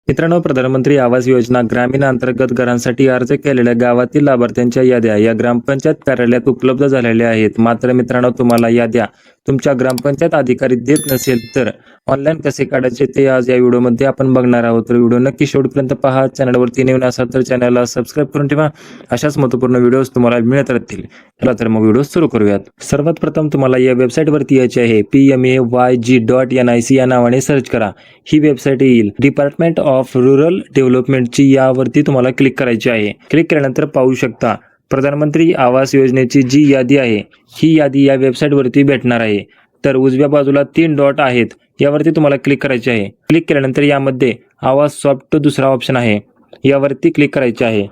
मित्रांनो, प्रधानमंत्री आवास योजना ग्रामीण अंतर्गत घरांसाठी अर्ज केलेल्या गावातील लाभार्थ्यांच्या याद्या या ग्रामपंचायत कार्यालयात उपलब्ध झालेल्या आहेत। मात्र मित्रांनो, तुम्हाला याद्या तुमच्या ग्रामपंचायत अधिकारी देत नसेल तर ऑनलाईन कसे काढायचे ते आज या व्हिडिओमध्ये आपण बघणार आहोत। तर व्हिडिओ नक्की शेवटपर्यंत पहा। चॅनलवरती नवीन असाल तर चॅनलला सबस्क्राईब करून ठेवा, अशाच महत्त्वपूर्ण व्हिडिओज तुम्हाला मिळत राहतील। चला तर मग व्हिडिओ सुरू करूयात। सर्वात प्रथम तुम्हाला या वेबसाईटवरती यायचे आहे pmayg.nic या नावाने सर्च करा। ही वेबसाईट येईल। डिपार्टमेंट ऑफ रूरल डेव्हलपमेंटची यावरती तुम्हाला क्लिक करायचे आहे। क्लिक केल्यानंतर पाहू शकता प्रधानमंत्री आवास योजनेची जी यादी आहे ही यादी या वेबसाईटवरती भेटणार आहे। तर उजव्या बाजूला 3 डॉट आहेत, यावरती तुम्हाला क्लिक करायचे आहे। क्लिक केल्यानंतर यामध्ये आवास सॉफ्ट दुसरा ऑप्शन आहे, यावरती क्लिक करायचे आहे।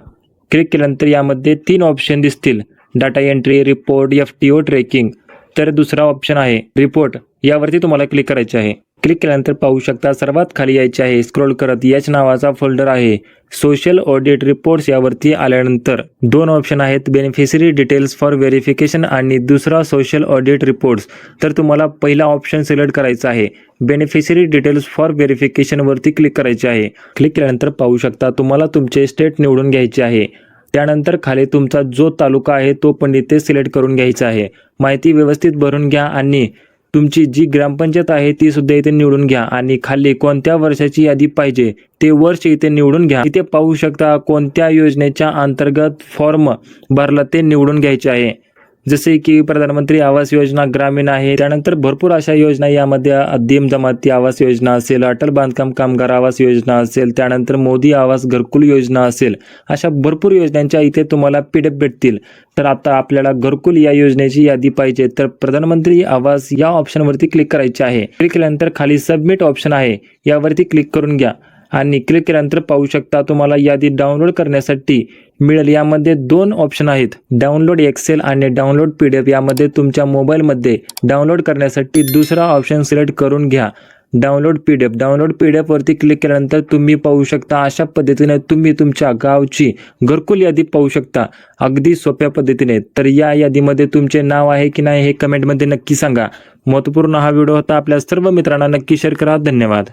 क्लिक केल्यानंतर यामध्ये 3 ऑप्शन दिसतील, data entry, report, FTO trekking. तर दुसरा ऑप्शन आहे रिपोर्ट, यावरती तुम्हाला क्लिक करायचे आहे। क्लिक केल्यानंतर पाहू शकता सर्वात खाली यायचे आहे स्क्रोल करत याच नावाचा फोल्डर आहे सोशल ऑडिट रिपोर्ट्स। यावरती आल्यानंतर 2 ऑप्शन आहेत, बेनिफिशरी डिटेल्स फॉर व्हेरिफिकेशन आणि दुसरा सोशल ऑडिट रिपोर्ट्स। तर तुम्हाला पहिला ऑप्शन सिलेक्ट करायचा आहे, बेनिफिशरी डिटेल्स फॉर व्हेरिफिकेशन वरती क्लिक करायचे आहे। क्लिक केल्यानंतर पाहू शकता तुम्हाला तुमचे स्टेट निवडून घ्यायचे आहे। त्यानंतर खाली तुमचा जो तालुका आहे तो पण इथे सिलेक्ट करून घ्यायचा आहे। माहिती व्यवस्थित भरून घ्या आणि तुमची जी ग्रामपंचायत आहे ती सुद्धा इथे निवडून घ्या आणि खाली कोणत्या वर्षाची यादी पाहिजे ते वर्ष इथे निवडून घ्या। इथे पाहू शकता कोणत्या योजनेच्या अंतर्गत फॉर्म भरला ते निवडून घ्यायचे आहे, जसे की प्रधानमंत्री आवास योजना ग्रामीण आहे। त्यानंतर भरपूर अशा योजना यामध्ये अध्यम जमाती आवास योजना असेल, अटल बांधकाम कामगार आवास योजना असेल, त्यानंतर मोदी आवास घरकुल योजना असेल, अशा भरपूर योजनांच्या इथे तुम्हाला PDF भेटतील। तर आता आपल्याला घरकुल या योजनेची यादी पाहिजे तर प्रधानमंत्री आवास या ऑप्शनवरती क्लिक करायचे आहे। क्लिक केल्यानंतर खाली सबमिट ऑप्शन आहे, यावरती क्लिक करून घ्या आणि क्लिक केल्यानंतर पाहू शकता तुम्हाला यादी डाउनलोड करण्यासाठी मिळेल। यामध्ये 2 ऑप्शन आहेत, डाउनलोड एक्सेल आणि डाउनलोड PDF। यामध्ये तुमच्या मोबाईलमध्ये डाउनलोड करण्यासाठी दुसरा ऑप्शन सिलेक्ट करून घ्या, डाउनलोड PDF। डाउनलोड PDF वरती क्लिक केल्यानंतर तुम्ही पाहू शकता अशा पद्धतीने तुम्ही तुमच्या गावची घरकुल यादी पाहू शकता, अगदी सोप्या पद्धतीने। तर या यादीमध्ये तुमचे नाव आहे की नाही हे कमेंटमध्ये नक्की सांगा। महत्त्वपूर्ण हा व्हिडिओ होता, आपल्या सर्व मित्रांना नक्की शेअर करा। धन्यवाद।